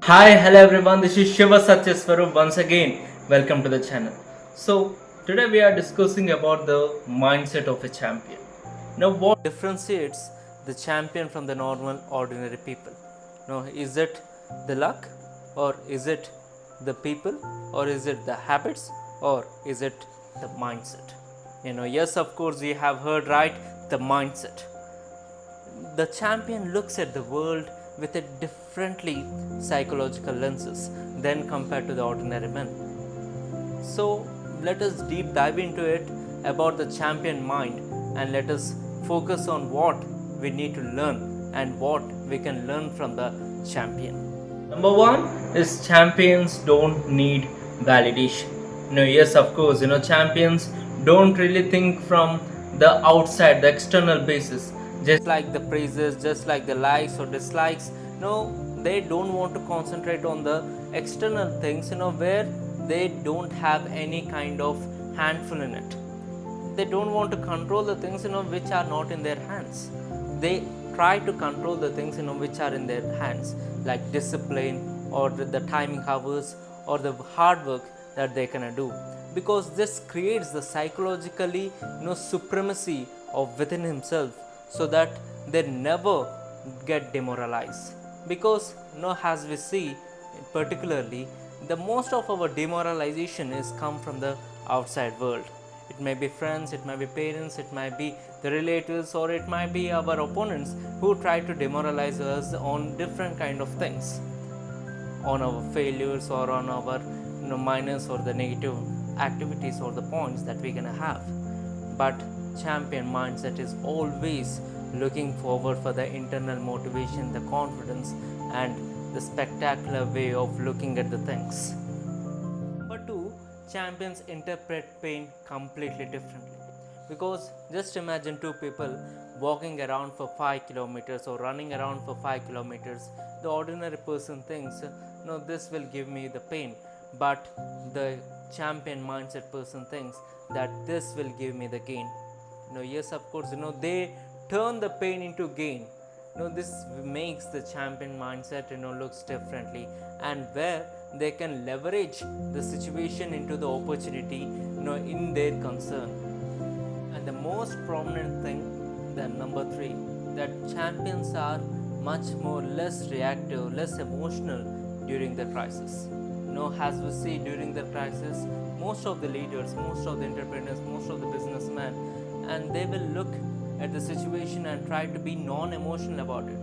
Hi, hello everyone. This is Shiva Satyaswarup once again. Welcome to the channel. So today we are discussing about the mindset of a champion. Now, what differentiates the champion from the normal, ordinary people? Now, is it the luck, or is it the people, or is it the habits, or is it the mindset? Yes, of course, we have heard right. The mindset. The champion looks at the world with a differently psychological lenses than compared to the ordinary man. So let us deep dive into it about the champion mind, and let us focus on what we need to learn and what we can learn from the champion. Number one is champions don't need validation. Yes, of course, champions don't really think from the outside, the external basis, just like the praises, just like the likes or dislikes. They don't want to concentrate on the external things, where they don't have any kind of handful in it. They don't want to control the things which are not in their hands. They try to control the things which are in their hands, like discipline, or the timing hours, or the hard work that they can do, because this creates the psychologically supremacy of within himself, so that they never get demoralized. Because as we see, particularly, the most of our demoralization is come from the outside world. It may be friends, it may be parents, it might be the relatives, or it might be our opponents who try to demoralize us on different kind of things, on our failures, or on our minus or the negative activities or the points that we're gonna have. But champion mindset is always looking forward for the internal motivation, the confidence, and the spectacular way of looking at the things. Number two, champions interpret pain completely differently. Because just imagine two people walking around for 5 kilometers or running around for 5 kilometers. The ordinary person thinks, no, this will give me the pain. But the champion mindset person thinks that this will give me the gain. Yes, of course, they turn the pain into gain. This makes the champion mindset looks differently, and where they can leverage the situation into the opportunity in their concern. And the most prominent thing, the number three, that champions are much more less reactive, less emotional during the crisis. As we see during the crisis, most of the leaders, most of the entrepreneurs, most of the businessmen, and they will look at the situation and try to be non-emotional about it.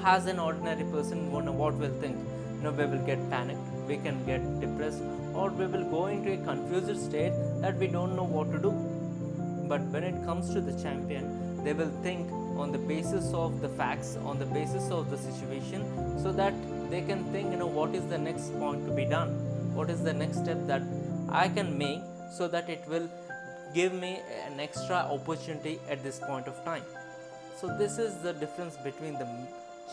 As an ordinary person, what will think? We will get panicked, we can get depressed, or we will go into a confused state that we don't know what to do. But when it comes to the champion, they will think on the basis of the facts, on the basis of the situation, so that they can think, what is the next point to be done? What is the next step that I can make, so that it will give me an extra opportunity at this point of time. So this is the difference between the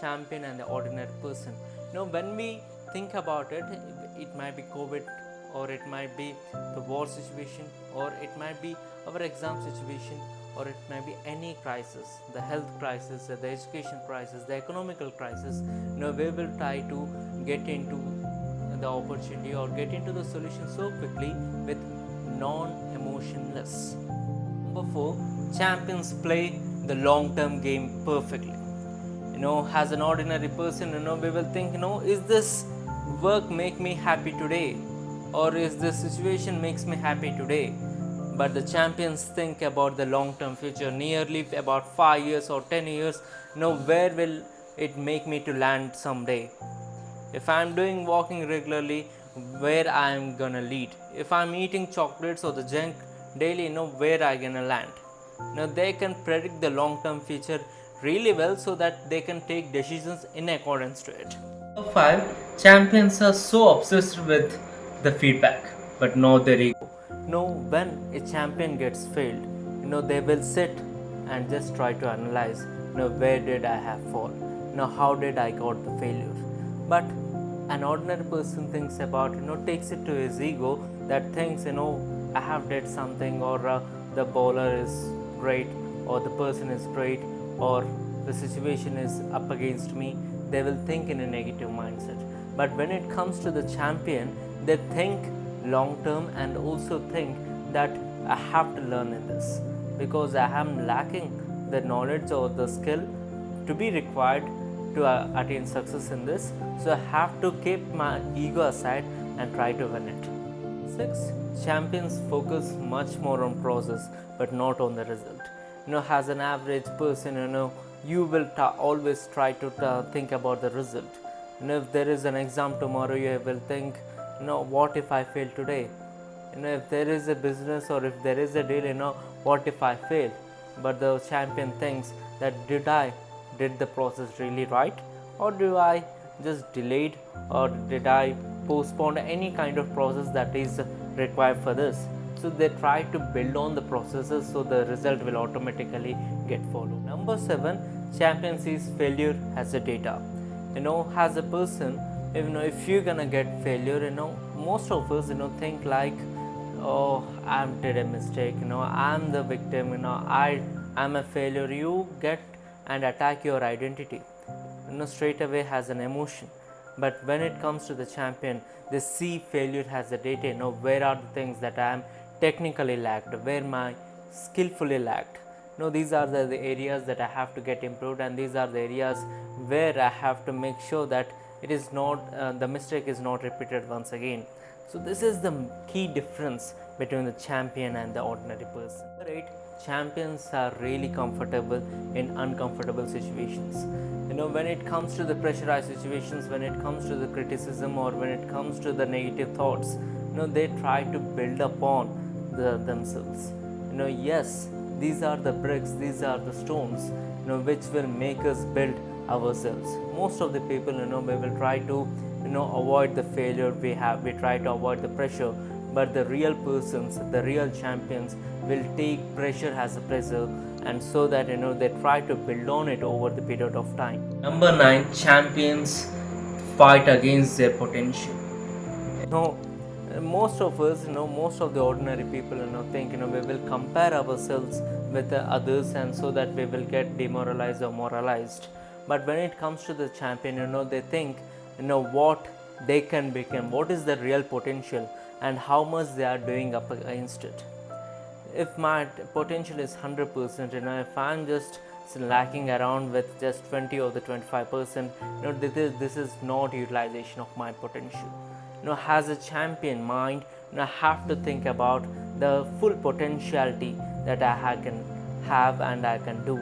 champion and the ordinary person. When we think about it, it might be COVID, or it might be the war situation, or it might be our exam situation, or it might be any crisis, the health crisis, the education crisis, the economical crisis. We will try to get into the opportunity or get into the solution so quickly with non-emotionless. Number four, champions play the long-term game perfectly. As an ordinary person, we will think, is this work make me happy today, or is this situation makes me happy today? But the champions think about the long-term future, nearly about 5 years or 10 years. Where will it make me to land someday? If I am doing walking regularly, where I am gonna lead? If I am eating chocolates or the junk daily, where I gonna land? They can predict the long-term future really well, so that they can take decisions in accordance to it. Number five, champions are so obsessed with the feedback, but not their ego. When a champion gets failed, they will sit and just try to analyze, where did I have fall? How did I got the failure? But an ordinary person thinks about, takes it to his ego, that thinks, I have did something, or the bowler is great, or the person is great, or the situation is up against me. They will think in a negative mindset. But when it comes to the champion, they think long term and also think that I have to learn in this because I am lacking the knowledge or the skill to be required to attain success in this. So I have to keep my ego aside and try to win it. 6. Champions focus much more on process but not on the result. As an average person, you will always try to think about the result. If there is an exam tomorrow, you will think, what if I fail today? If there is a business or if there is a deal, what if I fail? But the champion thinks that did the process really right, or do I just delayed, or did I postpone any kind of process that is required for this? So they try to build on the processes so the result will automatically get followed. Number 7, champion sees failure as a data. As a person, if you're gonna get failure, most of us think like, oh, I did a mistake, I'm the victim, I'm a failure. You get and attack your identity, straight away has an emotion. But when it comes to the champion, they see failure as a data. Where are the things that I am technically lacked, where my skillfully lacked. These are the areas that I have to get improved, and these are the areas where I have to make sure that it is not the mistake is not repeated once again. So this is the key difference between the champion and the ordinary person. Right? Champions are really comfortable in uncomfortable situations. When it comes to the pressurized situations, when it comes to the criticism, or when it comes to the negative thoughts, they try to build upon themselves. Yes, these are the bricks, these are the stones, which will make us build ourselves. Most of the people, we will try to, avoid the failure we try to avoid the pressure. But the real persons, the real champions, will take pressure as a pressure, and so that they try to build on it over the period of time. Number 9, champions fight against their potential. Most of us, most of the ordinary people, think, we will compare ourselves with the others, and so that we will get demoralized or moralized. But when it comes to the champion, they think, what they can become, what is the real potential, and how much they are doing up against it. If my potential is 100%, if I'm just lacking around with just 20 or the 25%, this is not utilization of my potential. As a champion mind, I have to think about the full potentiality that I can have and I can do.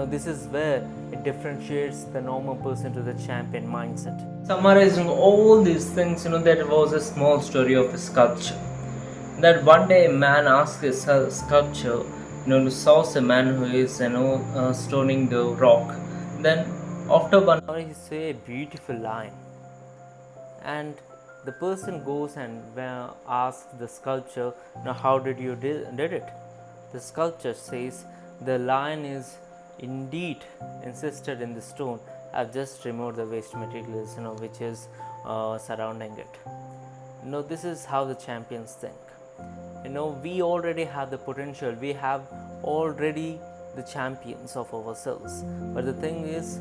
This is where it differentiates the normal person to the champion mindset. Summarizing all these things, there was a small story of a sculpture. That one day a man asked his sculpture, to source a man who is, stoning the rock. Then after 1 hour he say a beautiful line, and the person goes and asks the sculpture, how did you did it? The sculpture says, the line is indeed insisted in the stone. I've just removed the waste materials, which is surrounding it. This is how the champions think. We already have the potential. We have already the champions of ourselves. But the thing is,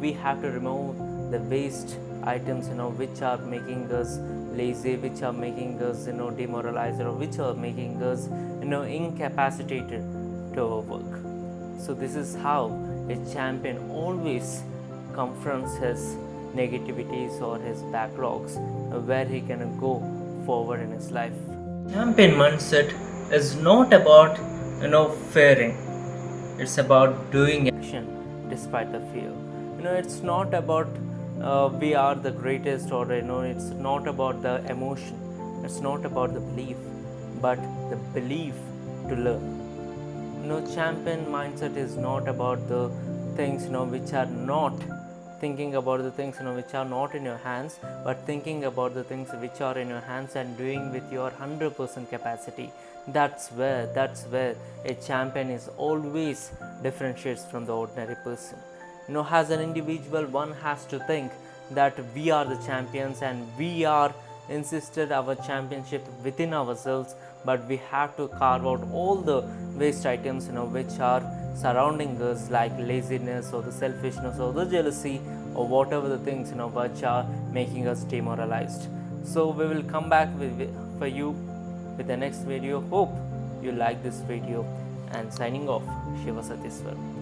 we have to remove the waste items, which are making us lazy, which are making us, demoralized, or which are making us, incapacitated to our work. So this is how a champion always confronts his negativities or his backlogs, where he can go forward in his life. Champion mindset is not about, fearing. It's about doing action despite the fear. It's not about we are the greatest, or it's not about the emotion. It's not about the belief, but the belief to learn. Champion mindset is not about the things which are not thinking about the things which are not in your hands, but thinking about the things which are in your hands and doing with your 100% capacity. That's where a champion is always differentiates from the ordinary person. As an individual, one has to think that we are the champions and we are insisted our championship within ourselves, but we have to carve out all the waste items which are surrounding us, like laziness or the selfishness or the jealousy or whatever the things which are making us demoralized. So we will come back for you with the next video. Hope you like this video, and signing off, Shiva Satiswar.